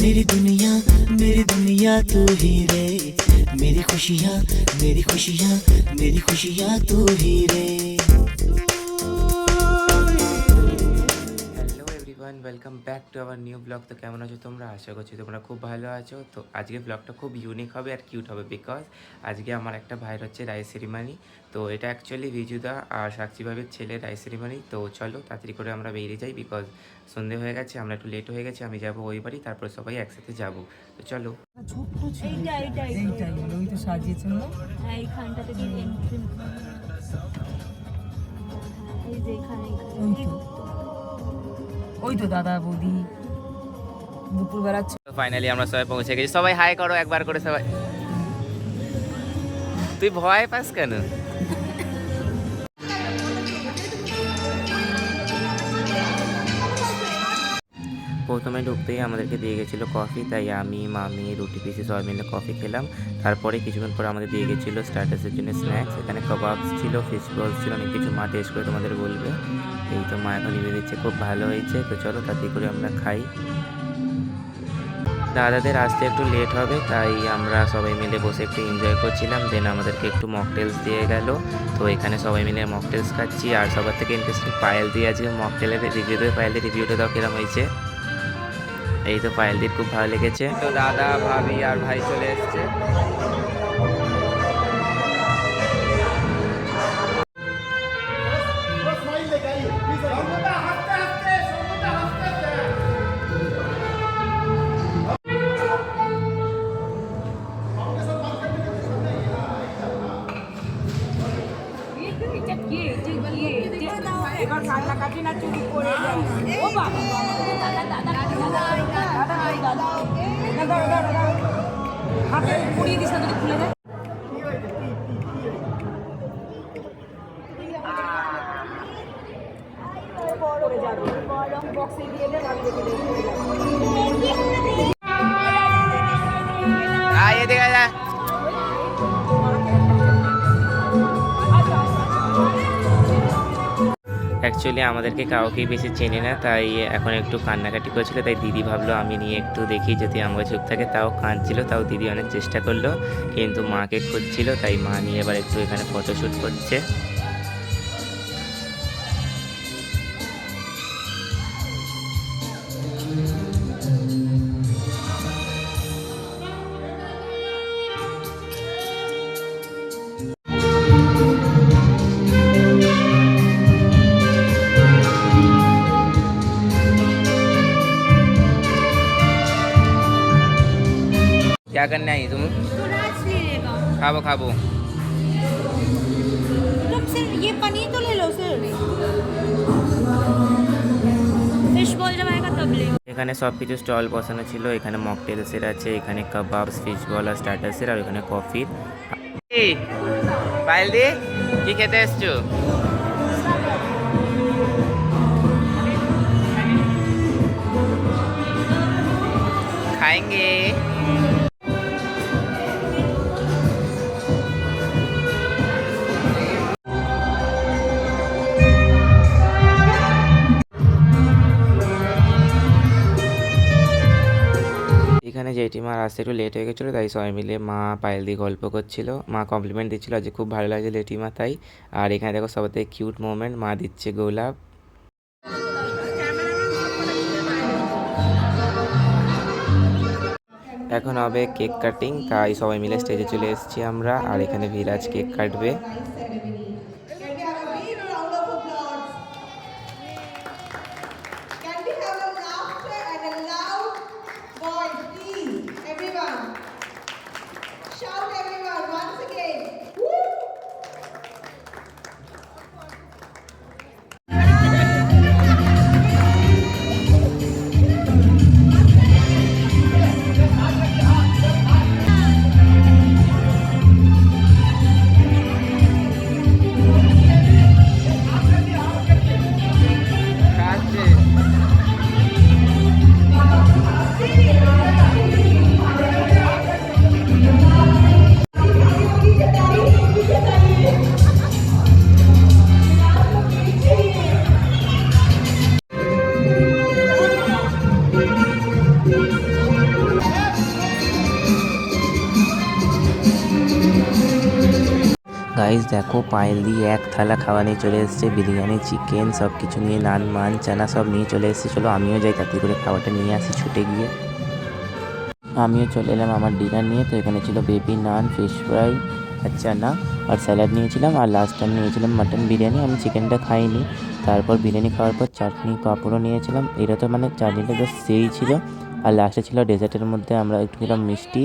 मेरी दुनिया तू ही रे, मेरी खुशियाँ तू ही रे। Welcome back to our new blog. তো কেমন আছো তোমরা? আশা করছি তোমরা খুব ভালো আছো। তো আজকে ব্লগটা খুব ইউনিক হবে আর কিউট হবে, বিকজ আজকে আমার একটা ভাইয়ের হচ্ছে রাইস সেরিমানি। তো এটা অ্যাকচুয়ালি বিজুদা আর সাক্ষী ভাবির ছেলের রাইস সেরিমানি। তো চলো তাড়াতাড়ি করে আমরা বেরিয়ে যাই, বিকজ সন্ধে হয়ে গেছে, আমরা একটু লেট হয়ে গেছি। আমি যাবো ওই বাড়ি, তারপর সবাই একসাথে যাবো। তো চলো। ওই তো দাদা বৌদি দুপুরবেলা। ফাইনালি আমরা সবাই পৌঁছে গেছি। সবাই হাই করো একবার করে সবাই। তুই ভয় পাস কেন? প্রথমে ঢুকতেই আমাদেরকে দিয়ে গেছিলো কফি, তাই আমি মামি রুটি পিসি সবাই মিলে কফি খেলাম। তারপরে কিছুক্ষণ পরে আমাদের দিয়ে গেছিলো স্টার্টার্সের জন্য স্ন্যাক্স। এখানে কাবাবস ছিল, ফিশ রোলস ছিল, অনেক কিছু। মা টেস্ট করে তোমাদের বলবে। এই তো মা এখন নিবে দিচ্ছে, খুব ভালো হয়েছে। তো চলো তাড়াতাড়ি করে আমরা খাই। দাদাদের আসতে একটু লেট হবে, তাই আমরা সবাই মিলে বসে একটু এনজয় করছিলাম। দেন আমাদেরকে একটু মকটেলস দিয়ে গেল। তো এখানে সবাই মিলে মকটেলস খাচ্ছি। আর সবার থেকে ইন্টারেস্টিং পায়েল দিয়ে আজকে মকটেলের রিভিউ দেবে। পায়েলদের রিভিউটা দাও কিরম হয়েছে। এই তো পায়েলদির খুব ভালো লেগেছে। তো দাদা ভাবি আর ভাই চলে এসছে। এবার কান্নাকাটি না চুরি করে যায়। ও বাবা হাতে পুড়িয়ে দিস না, যদি খুলে দেয়। বক্সে দিয়ে দেয়, আমি রেখে দেবো। দেখা যায়। অ্যাকচুয়ালি আমাদেরকে কাউকেই বেশি চেনে না, তাই এখন একটু কান্নাকাটি করছিল। তাই দিদি ভাবলো আমি নিয়ে একটু দেখি যদি আমার চুপ থাকে। তাও কাঁদছিল, তাও দিদি অনেক চেষ্টা করলো, কিন্তু মাকে খুঁজছিল। তাই মা নিয়ে এবার একটু এখানে ফটোশ্যুট করছে। क्या करने आई तुम? खाबो खाबो। ये पनीर तो ले लो सर, फिश बॉल जब आएगा तब ले। এখানে সব কিছু স্টল বসানো ছিল। এখানে মকটেলসের আছে, এখানে কাবাবস, ফিশ বল আর স্টার্টার্সের, আর এখানে কফির। পায়েল দি কি খেতে এসছো? খাएंगे। এখানে জেঠিমার আসতে একটু লেট হয়ে গেছিলো, তাই সবাই মিলে মা পায়েল দিয়ে গল্প করছিল। মা কমপ্লিমেন্ট দিচ্ছিলো আজকে খুব ভালো লাগছে জেঠিমা, তাই। আর এখানে দেখো সবার থেকে কিউট মোমেন্ট, মা দিচ্ছে গোলাপ। এখন হবে কেক কাটিং, তাই সবাই মিলে স্টেজে চলে এসেছি আমরা। আর এখানে ভিরাজ কেক কাটবে। গাইস দেখো পায়েল দিয়ে এক থালা খাওয়া নিয়ে চলে এসেছে, বিরিয়ানি, চিকেন সব কিছু নিয়ে, নান মান চানা সব নিয়ে চলে এসেছে। চলো আমিও যাই তাড়াতাড়ি করে খাওয়াটা নিয়ে আসি ছুটে গিয়ে। আমিও চলে এলাম আমার ডিনার নিয়ে। তো এখানে ছিল বেবি নান, ফিশ ফ্রাই আর চানা আর স্যালাড নিয়েছিলাম, আর লাস্ট টাইম নিয়েছিলাম মাটন বিরিয়ানি। আমি চিকেনটা খাইনি। তারপর বিরিয়ানি খাওয়ার পর চাটনি পাঁপড়ও নিয়েছিলাম। এটা তো মানে চাটনিটা জাস্ট সেই ছিল। আর লাস্টে ছিল ডেজার্টের মধ্যে আমরা একটু খেলাম মিষ্টি,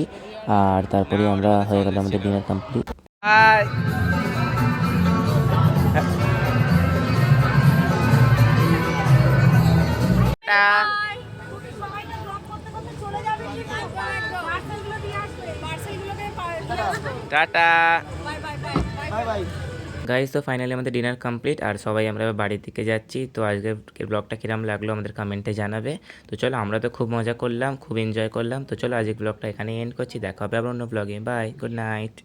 আর তারপরে আমরা হয়ে গেল আমাদের ডিনার কমপ্লিট। টাটা গাইস, তো ফাইনালি আমাদের ডিনার কমপ্লিট আর সবাই আমরা এবার বাড়ির দিকে যাচ্ছি। তো আজকের ব্লগটা কিরম লাগলো আমাদের কমেন্টে জানাবে। তো চলো, আমরা তো খুব মজা করলাম, খুব এনজয় করলাম। তো চলো আজকের ব্লগটা এখানে এন্ড করছি, দেখা হবে আবার অন্য ব্লগে। Bye, good night.